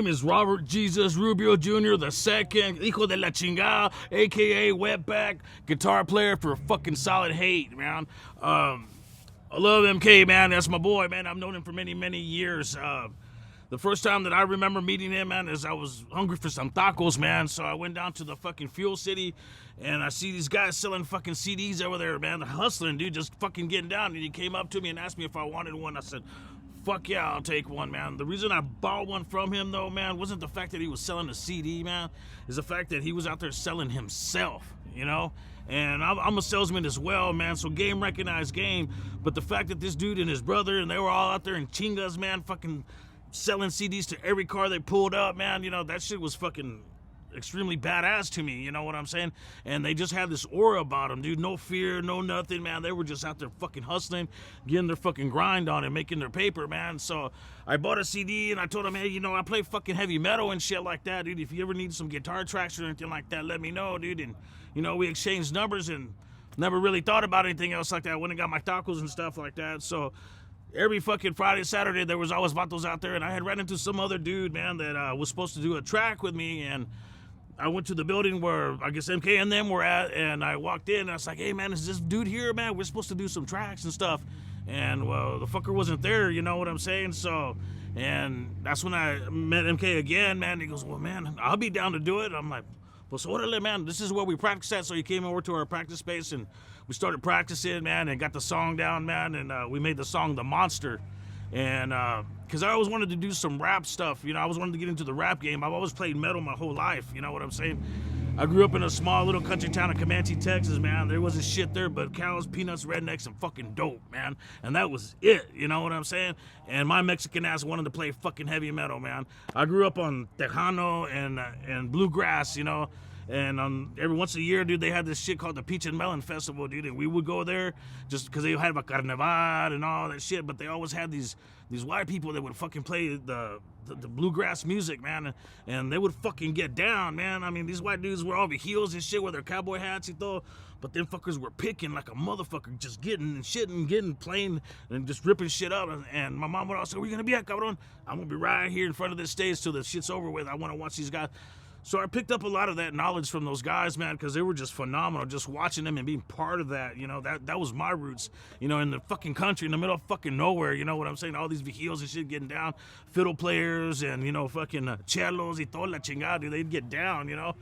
name is Robert Jesus Rubio Jr. the second, hijo de la chingada, a.k.a. Wetback, guitar player for fucking Solid Hate, man. I love MK, man. That's my boy, man. I've known him for many, many years. The first time that I remember meeting him, man, is I was hungry for some tacos, man. So I went down to the fucking Fuel City, and I see these guys selling fucking CDs over there, man. They're hustling, dude, just fucking getting down. And he came up to me and asked me if I wanted one. I said, fuck yeah, I'll take one, man. The reason I bought one from him, though, man, wasn't the fact that he was selling a CD, man. It's the fact that he was out there selling himself, you know? And I'm a salesman as well, man, so game recognized game. But the fact that this dude and his brother, and they were all out there in chingas, man, fucking selling CDs to every car they pulled up, man, you know, that shit was fucking extremely badass to me, you know what I'm saying? And they just had this aura about them, dude. No fear, no nothing, man. They were just out there fucking hustling, getting their fucking grind on and making their paper, man. So I bought a CD and I told them, hey, you know, I play fucking heavy metal and shit like that, dude. If you ever need some guitar tracks or anything like that, let me know, dude. And, you know, we exchanged numbers and never really thought about anything else like that. I went and got my tacos and stuff like that. So every fucking Friday, Saturday, there was always vatos out there, and I had ran into some other dude, man, that was supposed to do a track with me, and I went to the building where I guess MK and them were at, and I walked in, and I was like, hey, man, is this dude here, man? We're supposed to do some tracks and stuff. And, well, the fucker wasn't there, you know what I'm saying? So, and that's when I met MK again, man. He goes, well, man, I'll be down to do it. I'm like, well, so orderly, man, this is where we practice at. So he came over to our practice space, and we started practicing, man, and got the song down, man, and we made the song The Monster. And because I always wanted to do some rap stuff, you know, I always wanted to get into the rap game. I've always played metal my whole life, you know what I'm saying? I grew up in a small little country town of Comanche, Texas, man. There wasn't shit there but cows, peanuts, rednecks, and fucking dope, man. And that was it, you know what I'm saying? And my Mexican ass wanted to play fucking heavy metal, man. I grew up on Tejano and bluegrass, you know. And every once a year, dude, they had this shit called the Peach and Melon Festival, dude. And we would go there just because they had a carnaval and all that shit. But they always had these white people that would fucking play the bluegrass music, man. And they would fucking get down, man. I mean, these white dudes were all the heels and shit with their cowboy hats and all. But them fuckers were picking like a motherfucker, just getting and shitting, getting playing and just ripping shit up. And my mom would also say, where you gonna be at, cabrón? I'm gonna be right here in front of this stage till the shit's over with. I want to watch these guys. So I picked up a lot of that knowledge from those guys, man, because they were just phenomenal. Just watching them and being part of that, you know, that was my roots, you know, in the fucking country, in the middle of fucking nowhere, you know what I'm saying? All these viejillos and shit getting down, fiddle players and, you know, fucking chelos y toda la chingada, they'd get down, you know?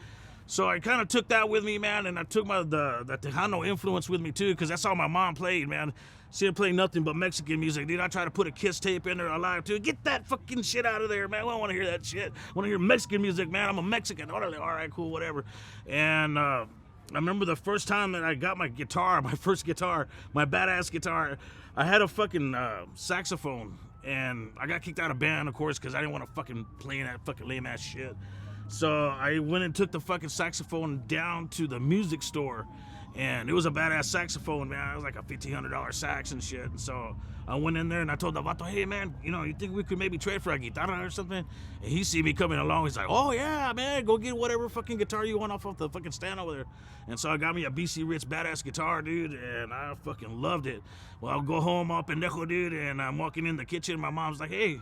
So I kind of took that with me, man, and I took the Tejano influence with me, too, because that's all my mom played, man. She didn't play nothing but Mexican music, dude. I tried to put a Kiss tape in there alive, too. Get that fucking shit out of there, man. I don't want to hear that shit. I want to hear Mexican music, man. I'm a Mexican. All right, cool, whatever. And I remember the first time that I got my guitar, my first guitar, my badass guitar, I had a fucking saxophone, and I got kicked out of band, of course, because I didn't want to fucking play in that fucking lame-ass shit. So I went and took the fucking saxophone down to the music store, and it was a badass saxophone, man. It was like a $1,500 sax and shit. And so I went in there and I told the vato, hey, man, you know, you think we could maybe trade for a guitarra or something? And he see me coming along. He's like, oh, yeah, man, go get whatever fucking guitar you want off of the fucking stand over there. And so I got me a BC Rich badass guitar, dude, and I fucking loved it. Well, I'll go home all pendejo, dude, and I'm walking in the kitchen. My mom's like, hey,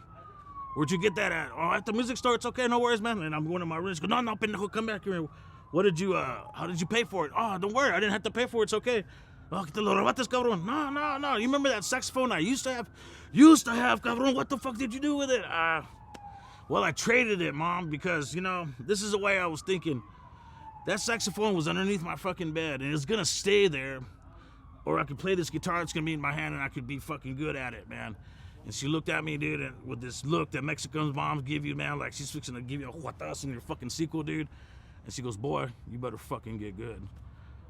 where'd you get that at? Oh, at the music store. It's okay, no worries, man. And I'm going to my room. She goes, no, pendejo, come back here. What did you, how did you pay for it? Oh, don't worry, I didn't have to pay for it, it's okay. Oh, te lo robaste, cabrón. No. You remember that saxophone I used to have? Cabrón, what the fuck did you do with it? Well, I traded it, Mom, because, you know, this is the way I was thinking. That saxophone was underneath my fucking bed, and it's gonna stay there, or I could play this guitar that's gonna be in my hand, and I could be fucking good at it, man. And she looked at me, dude, and with this look that Mexican moms give you, man, like she's fixing to give you a huatas in your fucking sequel, dude. And she goes, boy, you better fucking get good.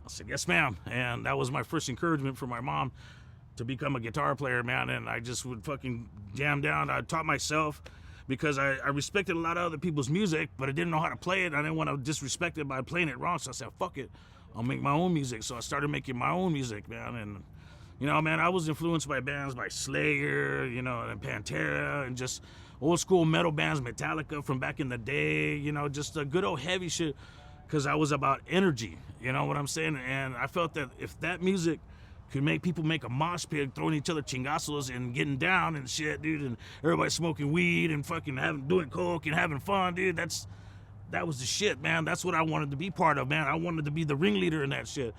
I said, yes, ma'am. And that was my first encouragement for my mom to become a guitar player, man. And I just would fucking jam down. I taught myself because I respected a lot of other people's music, but I didn't know how to play it. I didn't want to disrespect it by playing it wrong. So I said, fuck it. I'll make my own music. So I started making my own music, man. And, you know, man, I was influenced by bands like Slayer, you know, and Pantera, and just old school metal bands, Metallica from back in the day, you know, just a good old heavy shit, because I was about energy, you know what I'm saying? And I felt that if that music could make people make a mosh pit, throwing each other chingazos and getting down and shit, dude, and everybody smoking weed and fucking doing coke and having fun, dude. That was the shit, man. That's what I wanted to be part of, man. I wanted to be the ringleader in that shit.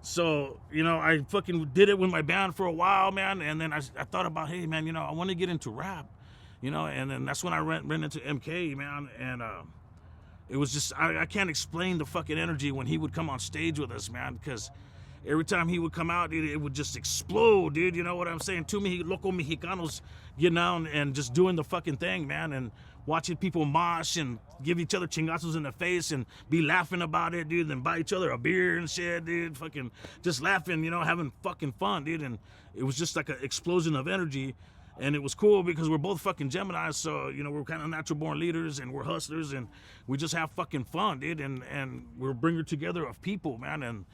So, you know, I fucking did it with my band for a while, man, and then I thought about, hey, man, you know, I want to get into rap, you know, and then that's when I ran into MK, man, and it was just, I can't explain the fucking energy when he would come on stage with us, man, because every time he would come out, dude, it would just explode, dude. You know what I'm saying? Too many local Mexicanos getting out and just doing the fucking thing, man, and watching people mosh and give each other chingazos in the face and be laughing about it, dude, and buy each other a beer and shit, dude. Fucking just laughing, you know, having fucking fun, dude. And it was just like an explosion of energy. And it was cool because we're both fucking Geminis, so, you know, we're kind of natural born leaders and we're hustlers and we just have fucking fun, dude. And we're a bringer together of people, man. And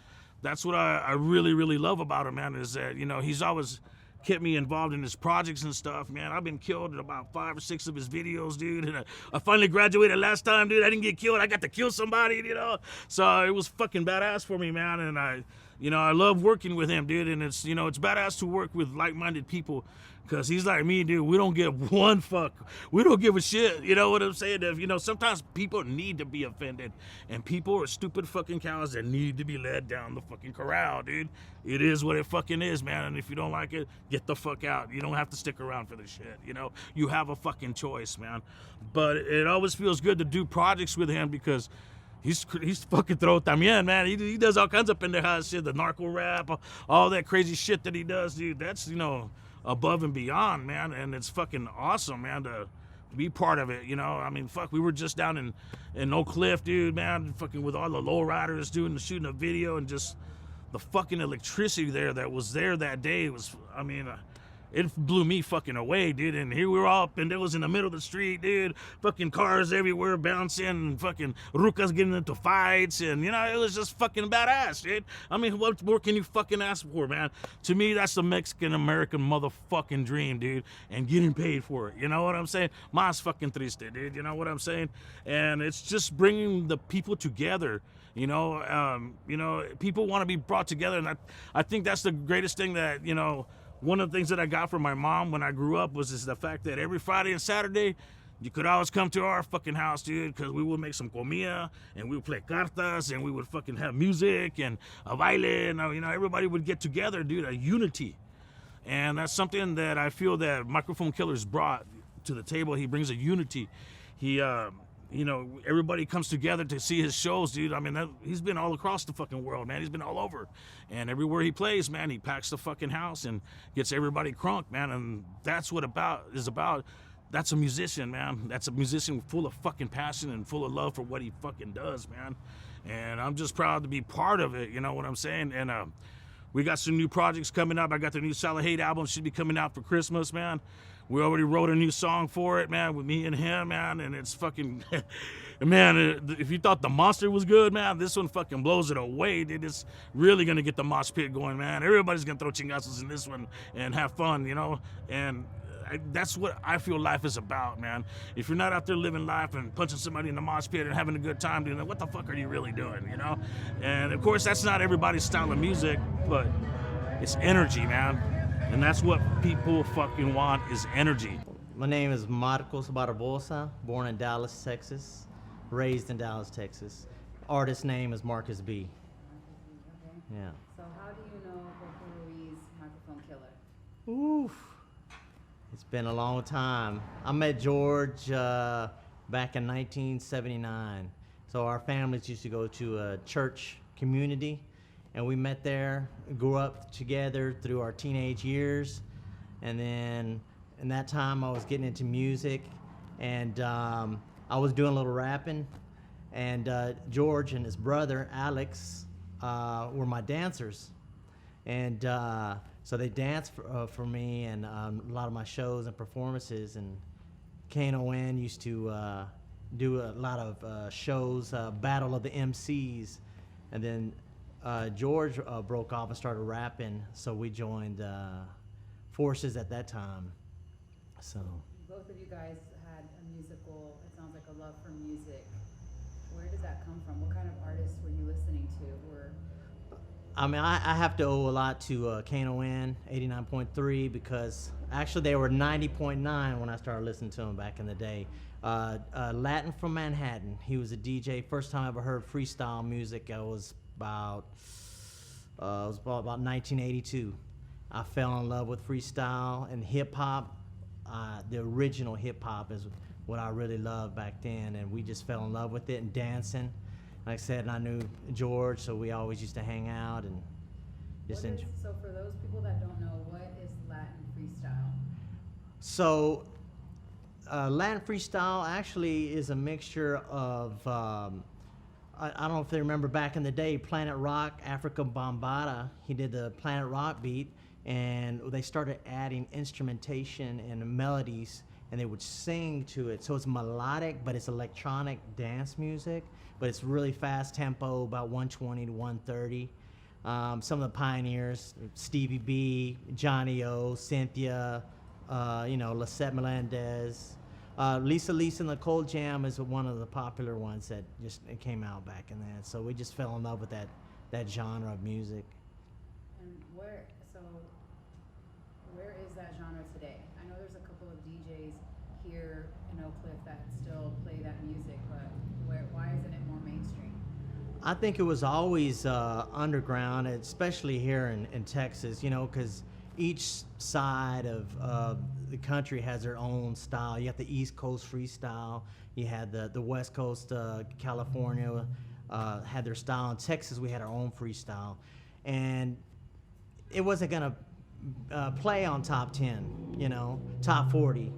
that's what I really, really love about him, man, is that, you know, he's always kept me involved in his projects and stuff, man. I've been killed in about 5 or 6 of his videos, dude. And I finally graduated last time, dude. I didn't get killed. I got to kill somebody, you know. So it was fucking badass for me, man. And I love working with him, dude. And it's, you know, it's badass to work with like-minded people. Because he's like me, dude. We don't give one fuck. We don't give a shit. You know what I'm saying? If, you know, sometimes people need to be offended. And people are stupid fucking cows that need to be led down the fucking corral, dude. It is what it fucking is, man. And if you don't like it, get the fuck out. You don't have to stick around for the shit, you know? You have a fucking choice, man. But it always feels good to do projects with him because he's fucking throw también, man. He does all kinds of pendejadas shit, the narco rap, all that crazy shit that he does, dude. That's, you know, above and beyond, man, and it's fucking awesome, man, to be part of it, you know. I mean, fuck, we were just down in Oak Cliff, dude, man, fucking with all the lowriders shooting a video, and just the fucking electricity there that was there that day was, I mean, it blew me fucking away, dude. And here we were up, and it was in the middle of the street, dude. Fucking cars everywhere bouncing, and fucking rucas getting into fights, and, you know, it was just fucking badass, dude. I mean, what more can you fucking ask for, man? To me, that's the Mexican-American motherfucking dream, dude, and getting paid for it. You know what I'm saying? Mas fucking triste, dude. You know what I'm saying? And it's just bringing the people together. You know, people want to be brought together, and I think that's the greatest thing that, you know. One of the things that I got from my mom when I grew up was the fact that every Friday and Saturday, you could always come to our fucking house, dude, because we would make some comida, and we would play cartas, and we would fucking have music, and a baile, and, you know, everybody would get together, dude, a unity. And that's something that I feel that Microphone Killer's brought to the table. He brings a unity. He, you know, everybody comes together to see his shows, dude. I mean, he's been all across the fucking world, man. He's been all over. And everywhere he plays, man, he packs the fucking house and gets everybody crunk, man. And that's what is about. That's a musician, man. That's a musician full of fucking passion and full of love for what he fucking does, man. And I'm just proud to be part of it, you know what I'm saying? And we got some new projects coming up. I got the new Solid Hate album. Should be coming out for Christmas, man. We already wrote a new song for it, man, with me and him, man, and it's fucking, man, if you thought The Monster was good, man, this one fucking blows it away, dude. It's really going to get the mosh pit going, man. Everybody's going to throw chingazos in this one and have fun, you know, and that's what I feel life is about, man. If you're not out there living life and punching somebody in the mosh pit and having a good time doing that, what the fuck are you really doing, you know? And, of course, that's not everybody's style of music, but it's energy, man. And that's what people fucking want is energy. My name is Marcos Barabosa, born in Dallas, Texas, raised in Dallas, Texas. Artist name is Marcus B. Yeah. So how do you know the RUIZ Microphone Killer? Oof. It's been a long time. I met George back in 1979. So our families used to go to a church community, and we met there, grew up together through our teenage years. And then in that time I was getting into music, and I was doing a little rapping. And George and his brother, Alex, were my dancers. And so they danced for me and a lot of my shows and performances. And KNON used to do a lot of shows, Battle of the MCs. And then George broke off and started rapping, so we joined forces at that time. So both of you guys had a musical, it sounds like a love for music. Where does that come from? What kind of artists were you listening to? I mean, I have to owe a lot to KNON 89.3 because actually they were 90.9 when I started listening to them back in the day. Latin from Manhattan. He was a DJ. First time I ever heard freestyle music, I was about 1982. I fell in love with freestyle and hip hop. The original hip hop is what I really loved back then, and we just fell in love with it and dancing. Like I said, I knew George, so we always used to hang out and just enjoy. So for those people that don't know, what is Latin freestyle? So Latin freestyle actually is a mixture of, I don't know if they remember back in the day, Planet Rock, Africa Bambaataa, he did the Planet Rock beat, and they started adding instrumentation and melodies, and they would sing to it. So it's melodic, but it's electronic dance music, but it's really fast tempo, about 120 to 130. Some of the pioneers, Stevie B, Johnny O, Cynthia, Lisette Melendez. Lisa and the Cold Jam is one of the popular ones that just came out back in then. So we just fell in love with that genre of music. And where is that genre today? I know there's a couple of DJs here in Oak Cliff that still play that music, but why isn't it more mainstream? I think it was always underground, especially here in Texas, because each side of the country has their own style. You have the East Coast freestyle, you had the West Coast, California had their style. In Texas, we had our own freestyle. And it wasn't gonna play on top 10, top 40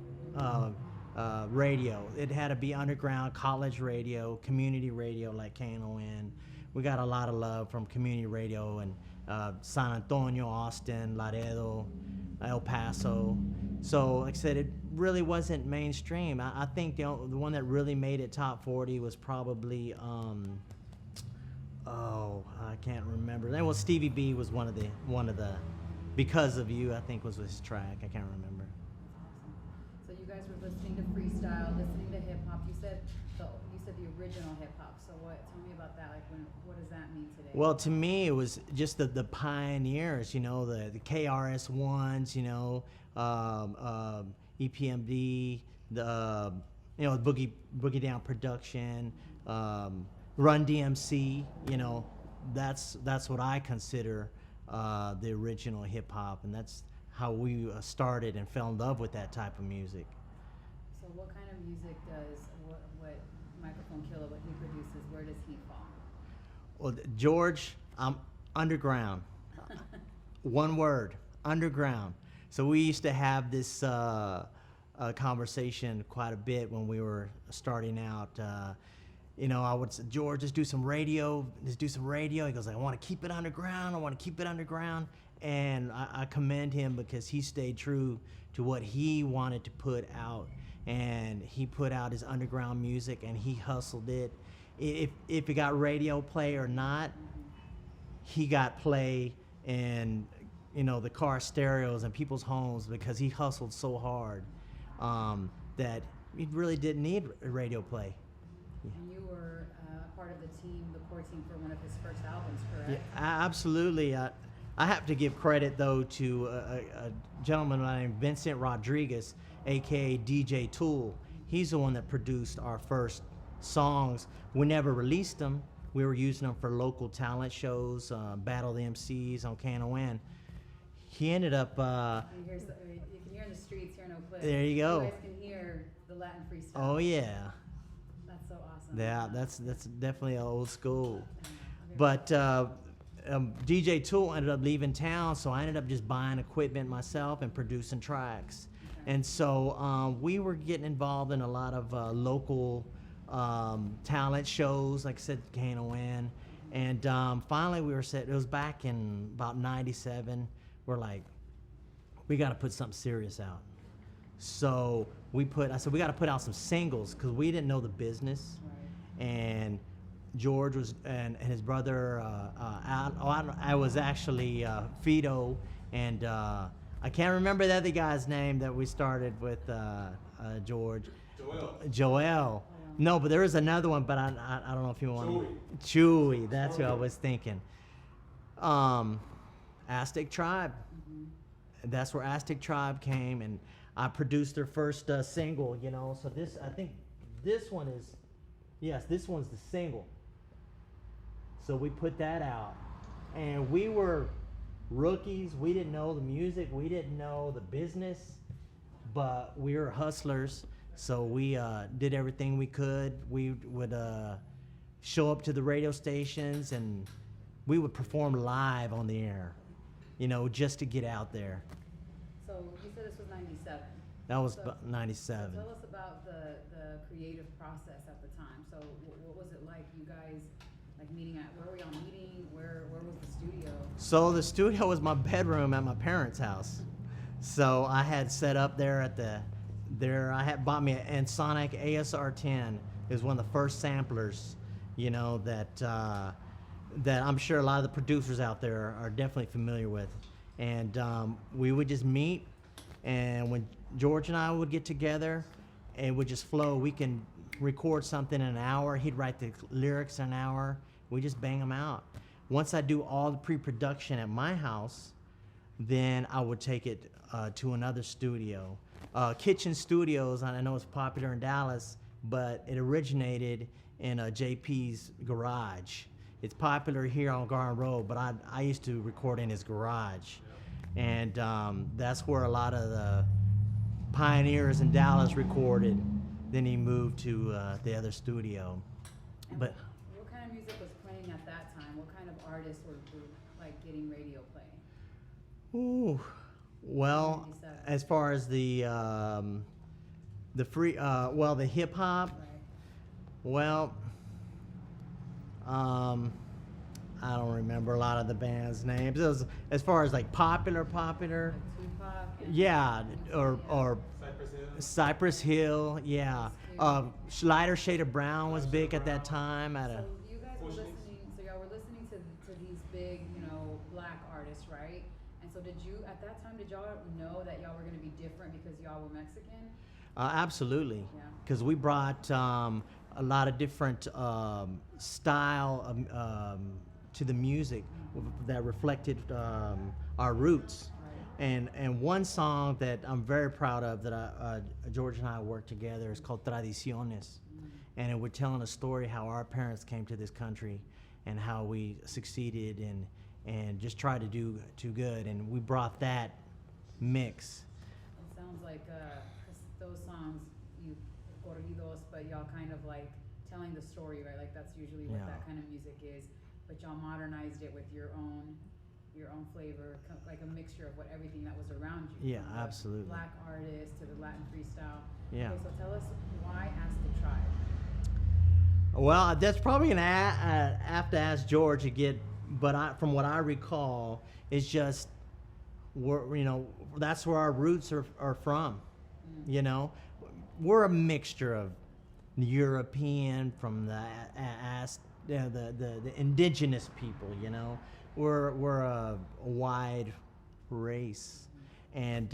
radio. It had to be underground, college radio, community radio like KNON. We got a lot of love from community radio in San Antonio, Austin, Laredo, El Paso. So like I said, it really wasn't mainstream. I think the one that really made it top 40 was probably, I can't remember. Then, well, Stevie B was one of the Because of You, I think was his track. I can't remember. So you guys were listening to freestyle, listening to hip hop. You said the original hip hop. So tell me about that. Like, what does that mean today? Well, to me, it was just the pioneers. The KRS Ones. EPMD. The Boogie Down Production. Run DMC. That's what I consider the original hip hop, and that's how we started and fell in love with that type of music. So what kind of music does what Microphone Killer, what he produces, where does he fall? Well, George, I'm underground. One word, underground. So we used to have this conversation quite a bit when we were starting out. I would say, George, just do some radio. He goes, I want to keep it underground. And I commend him because he stayed true to what he wanted to put out. And he put out his underground music and he hustled it. If it got radio play or not, he got play in, the car stereos and people's homes because he hustled so hard that he really didn't need radio play. And you were part of the core team for one of his first albums, correct? Yeah, absolutely. I have to give credit, though, to a gentleman named Vincent Rodriguez, a.k.a. DJ Tool. He's the one that produced our first songs. We never released them. We were using them for local talent shows, Battle of the MCs on KNON. He ended up... you can hear in the streets here in Oak Cliff. There you go. You guys can hear the Latin freestyle. Oh, yeah. That's so awesome. Yeah, that's definitely old school. But DJ Tool ended up leaving town, so I ended up just buying equipment myself and producing tracks. Okay. And so we were getting involved in a lot of local talent shows, like I said, KNON. And finally we were set, it was back in about 97, we're like, we got to put something serious out. So I said, we got to put out some singles because we didn't know the business. Right. And George was, and his brother, I was actually Fido, and I can't remember the other guy's name that we started with, George. Joel. No, but there is another one, but I don't know if you want. Chewy, that's who I was thinking. Um, Aztec Tribe. That's where Aztec Tribe came, and I produced their first single. You know, so I think this one is, yes, this one's the single. So we put that out, and we were rookies. We didn't know the music. We didn't know the business, but we were hustlers. So we did everything we could. We would show up to the radio stations, and we would perform live on the air, you know, just to get out there. So you said this was 97. That was So- 97. Tell us about the creative process at the time. So what was it like, you guys, like meeting at, where were y'all meeting? Where was the studio? So the studio was my bedroom at my parents' house. So I had set up there I had bought me an Sonic ASR-10. It was one of the first samplers, you know, that I'm sure a lot of the producers out there are definitely familiar with. And we would just meet, and when George and I would get together, it would just flow. We can record something in an hour. He'd write the lyrics in an hour. We just bang them out. Once I do all the pre-production at my house, then I would take it to another studio. Kitchen Studios, I know it's popular in Dallas, but it originated in JP's garage. It's popular here on Garden Road, but I used to record in his garage. And that's where a lot of the pioneers in Dallas recorded. Then he moved to the other studio. And But what kind of music was playing at that time? What kind of artists were like getting radio play? ooh, well, 97. as far as the hip hop, Right. well, I don't remember a lot of the band's names. It was, as far as like popular, Like Tupac and yeah, or Cypress Hill, yeah. Lighter Shade of Brown was big at that time. So you guys were listening, so y'all were listening to these big, you know, black artists, right? And so at that time, did y'all know that y'all were gonna be different because y'all were Mexican? Absolutely, Yeah. because we brought a lot of different style to the music that reflected our roots. Right. And one song that I'm very proud of that George and I worked together is called Tradiciones. And we're telling a story how our parents came to this country and how we succeeded and just tried to do good. And we brought that mix. It sounds like 'cause those songs, you corridos, but y'all kind of like telling the story, right? Like that's usually what Yeah. that kind of music is. But y'all modernized it with your own flavor, like a mixture of everything that was around you. Yeah, from the absolutely. Black artists to the Latin freestyle. Yeah. Okay, so tell us why Aztec Tribe. Well, that's probably I have to ask George again, but from what I recall, it's just that's where our roots are from. You know, we're a mixture of European from the indigenous people. You know, we're a wide race, and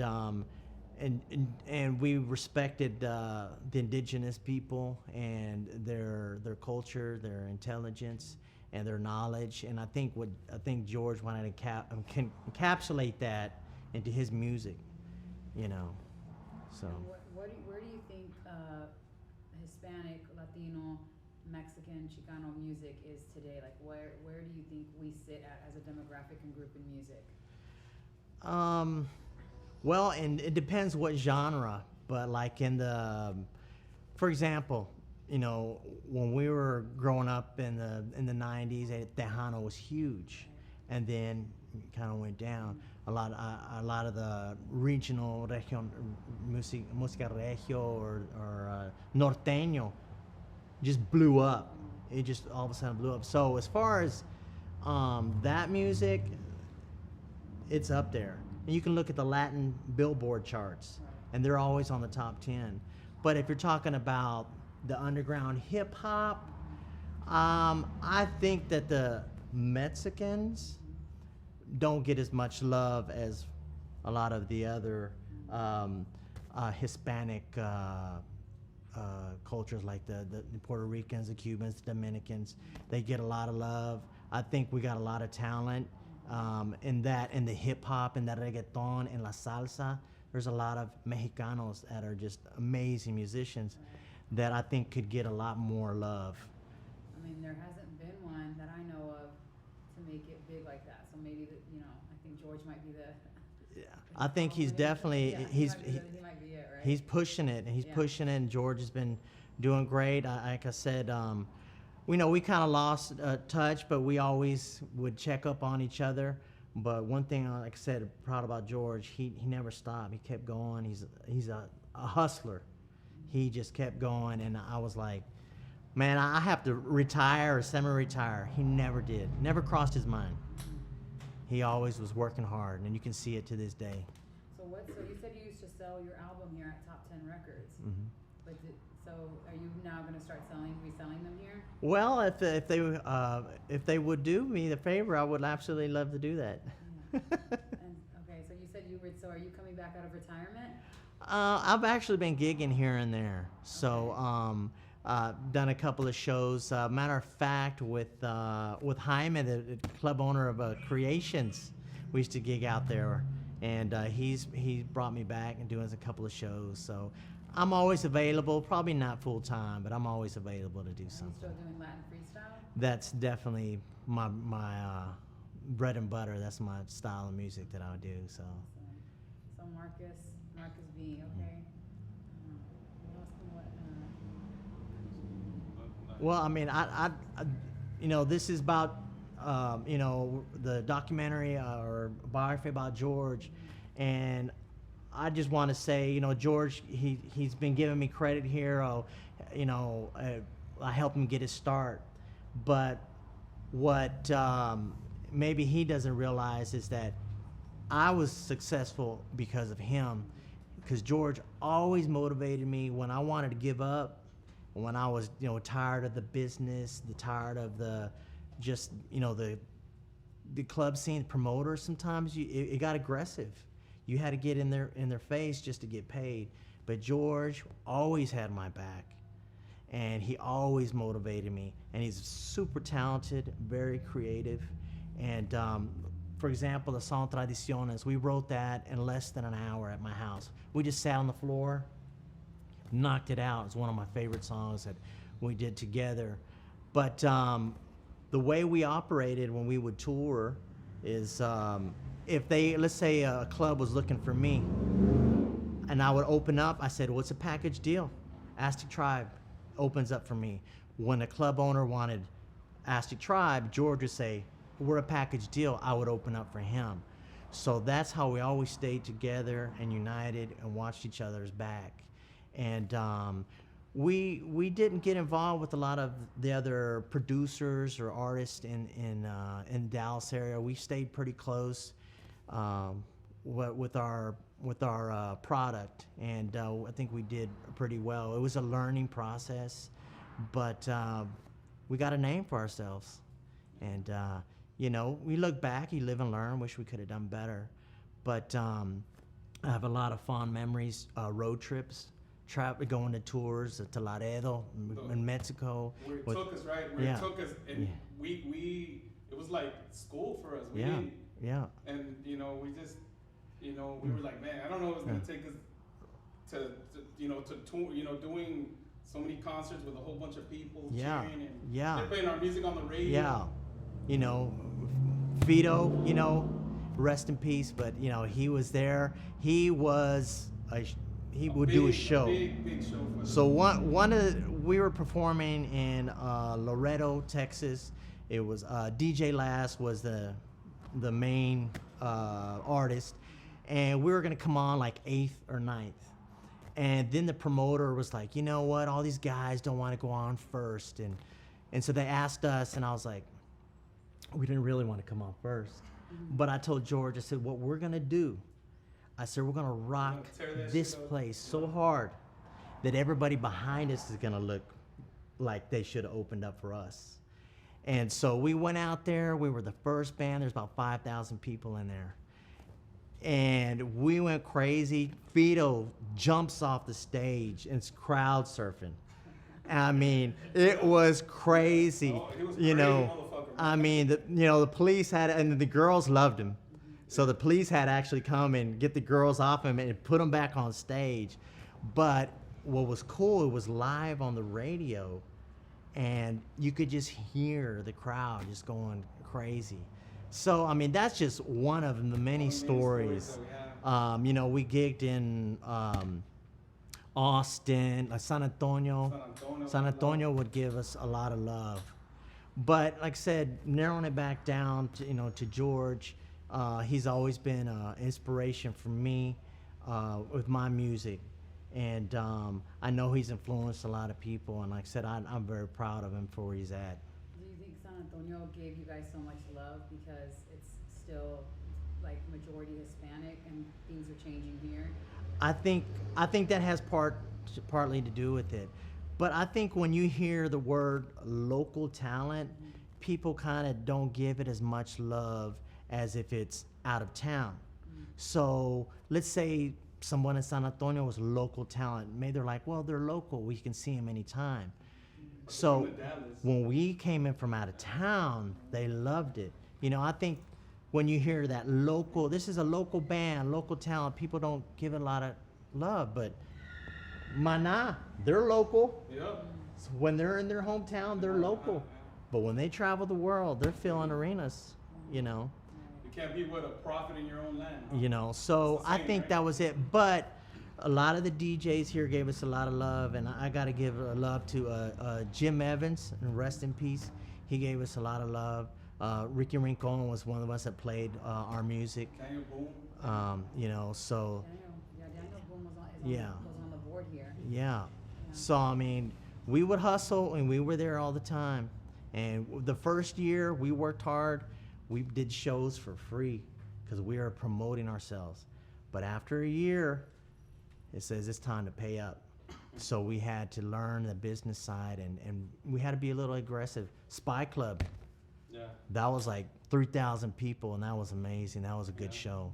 we respected the indigenous people and their culture, their intelligence, and their knowledge. And I think George wanted to encapsulate that into his music, you know. So And where do you think Hispanic, Latino, Mexican, Chicano music is today? Like where do you think we sit as a demographic and group in music? well, and it depends what genre, but like for example, you know, when we were growing up in the 90s, Tejano was huge, and then it kind of went down. A lot of the regional música regio or norteño just blew up. It just all of a sudden blew up. So as far as that music, it's up there. And you can look at the Latin Billboard charts, and they're always on the top 10. But if you're talking about the underground hip hop, I think that the Mexicans don't get as much love as a lot of the other Hispanic cultures, like the Puerto Ricans, the Cubans, the Dominicans. They get a lot of love. I think we got a lot of talent, In the hip hop and the reggaeton and la salsa, there's a lot of Mexicanos that are just amazing musicians that I think could get a lot more love. I mean, there hasn't been one that I know of to make it big like that. So maybe that, you know, I think George might be the. Yeah, I think he's definitely he might be it, right? he's pushing it, and he's pushing it. And George has been doing great. Like I said, we kind of lost touch, but we always would check up on each other. But one thing, like I said, proud about George, he never stopped. He kept going. He's a hustler. He just kept going, and I was like, man, I have to retire or semi-retire. He never did. Never crossed his mind. He always was working hard, and you can see it to this day. So you said you used to sell your album here at Top 10 Records. Mm-hmm. But so are you now going to start reselling them here? Well, if they would do me the favor, I would absolutely love to do that. Yeah. And, okay, so you said so are you coming back out of retirement? I've actually been gigging here and there. So done a couple of shows. Matter of fact, with Jaime, the club owner of Creations, we used to gig out there, and he's brought me back and doing a couple of shows. So I'm always available. Probably not full time, but I'm always available to do something. Are you still doing Latin freestyle? That's definitely my bread and butter. That's my style of music that I do. So Marcus B. Okay. Well, I mean, I this is about, the documentary or biography about George, and I just want to say, George, he's been giving me credit here. I helped him get his start, but what maybe he doesn't realize is that I was successful because of him, because George always motivated me when I wanted to give up, when I was, tired of the business, tired of the club scene, promoters. Sometimes it got aggressive. You had to get in their face just to get paid. But George always had my back, and he always motivated me. And he's super talented, very creative. And for example, the song Tradiciones, we wrote that in less than an hour at my house. We just sat on the floor, knocked it out. It's one of my favorite songs that we did together. But the way we operated when we would tour is let's say a club was looking for me, and I would open up, I said, what's a package deal? Aztec Tribe opens up for me. When a club owner wanted Aztec Tribe, George would say, we're a package deal. I would open up for him. So that's how we always stayed together and united and watched each other's back. And we didn't get involved with a lot of the other producers or artists in Dallas area. We stayed pretty close with our product, and I think we did pretty well. It was a learning process, but we got a name for ourselves, and we look back, you live and learn. Wish we could have done better, but I have a lot of fond memories, road trips. Going to tours to Laredo in Mexico. Where it took us, right? Where it took us, and we it was like school for us. We didn't, and we just, we were like, man, I don't know what's gonna take us to tour, doing so many concerts with a whole bunch of people cheering, and they're playing our music on the radio. Vito, rest in peace, but he was there. He would do a show. Big show for us. So we were performing in Laredo, Texas. It was DJ Last was the main artist, and we were gonna come on like 8th or 9th. And then the promoter was like, you know what? All these guys don't want to go on first, and so they asked us, and I was like, we didn't really want to come on first, but I told George, I said, what we're gonna do. I said, we're going to rock this place so hard that everybody behind us is going to look like they should have opened up for us. And so we went out there. We were the first band. There's about 5,000 people in there. And we went crazy. Vito jumps off the stage and it's crowd surfing. I mean, it was crazy. He was crazy, motherfucker. I mean, the police had, and the girls loved him. So the police had to actually come and get the girls off him and put him back on stage. But what was cool, it was live on the radio, and you could just hear the crowd just going crazy. So, I mean, that's just one of the many stories. We gigged in Austin, San Antonio. San Antonio would give us a lot of love. But like I said, narrowing it back down to George, he's always been an inspiration for me with my music. And I know he's influenced a lot of people. And like I said, I'm very proud of him for where he's at. Do you think San Antonio gave you guys so much love because it's still like majority Hispanic and things are changing here? I think that has partly to do with it. But I think when you hear the word local talent, people kind of don't give it as much love as if it's out of town. So let's say someone in San Antonio was local talent. Maybe they're like, well, they're local. We can see them anytime. So when we came in from out of town, they loved it. I think when you hear that local, this is a local band, local talent, people don't give it a lot of love. But Mana, they're local. Yep. So when they're in their hometown, they're local. But when they travel the world, they're filling arenas, You can't be with a prophet in your own land. So I think that was it. But a lot of the DJs here gave us a lot of love, and I got to give a love to Jim Evans, and rest in peace. He gave us a lot of love. Ricky Rincon was one of us that played our music. Daniel Boone. So Daniel Boone was on the board here. yeah. So I mean, we would hustle, and we were there all the time. And the first year, we worked hard. We did shows for free because we were promoting ourselves. But after a year, it says it's time to pay up. So we had to learn the business side, and we had to be a little aggressive. Spy Club, that was like 3,000 people, and that was amazing. That was a good show.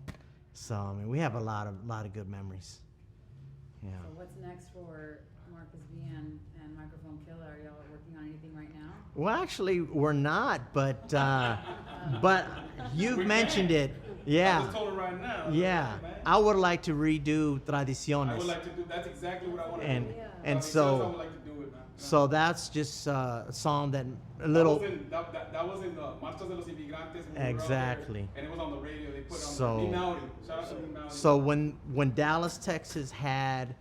So I mean, we have a lot of good memories. Yeah. So what's next for Marcus V and Microphone Killer? Are y'all working on anything right now? Well, actually, we're not, but you've mentioned it. Yeah. I just told her right now. Yeah. I would like to redo Tradiciones. I would like to do. That's exactly what I want to do. And I so, would like to do it, man. so that's just a song that a That little. that was in the Marchas de los Inmigrantes. When Exactly. We were out there, and it was on the radio. They put it on So- the Maori. Shout out to Maori. So when Dallas, Texas had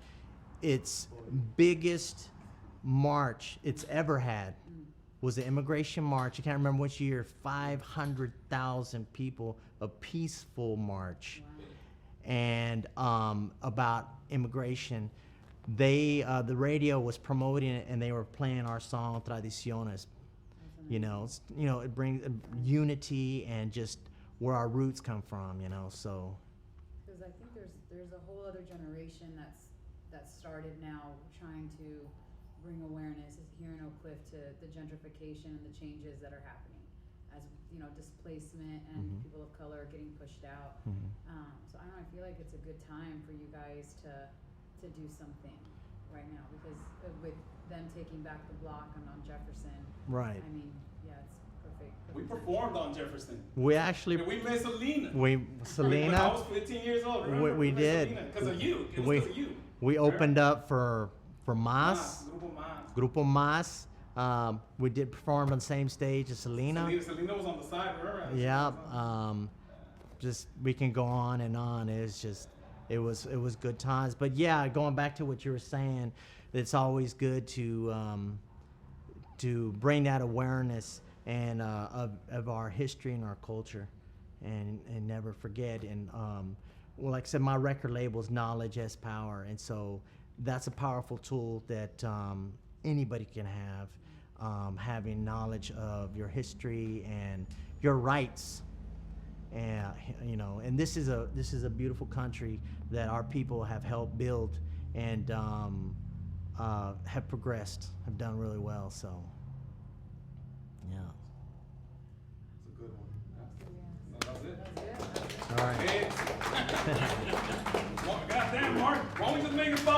its biggest march it's ever had was the immigration march. I can't remember which year. 500,000 people, a peaceful march, and about immigration. The radio was promoting it, and they were playing our song Tradiciones. It brings unity and just where our roots come from. So. Because I think there's a whole other generation that's started now trying to bring awareness here in Oak Cliff to the gentrification and the changes that are happening, as displacement and people of color are getting pushed out. So I don't know, I feel like it's a good time for you guys to do something right now, because with them taking back the block on Jefferson. Right. I mean, yeah, it's perfect. We performed on Jefferson. We actually. And we met Selena. We When I was 15 years old. Remember? We did. Because of you. It was because of you. We opened up for Mas. Grupo Mas. Grupo Mas. We did perform on the same stage as Selena. Selena was on the side, remember? Yeah. Just we can go on and on. It was good times. But yeah, going back to what you were saying, it's always good to bring that awareness and of our history and our culture, and never forget. And well, like I said, my record label is Knowledge as Power, and so that's a powerful tool that anybody can have. Having knowledge of your history and your rights, and and this is a beautiful country that our people have helped build, and have progressed, have done really well. So, yeah. It's a good one. That was it. That's it. All right. Hey. Goddamn, Mark. Why don't we just make it 5?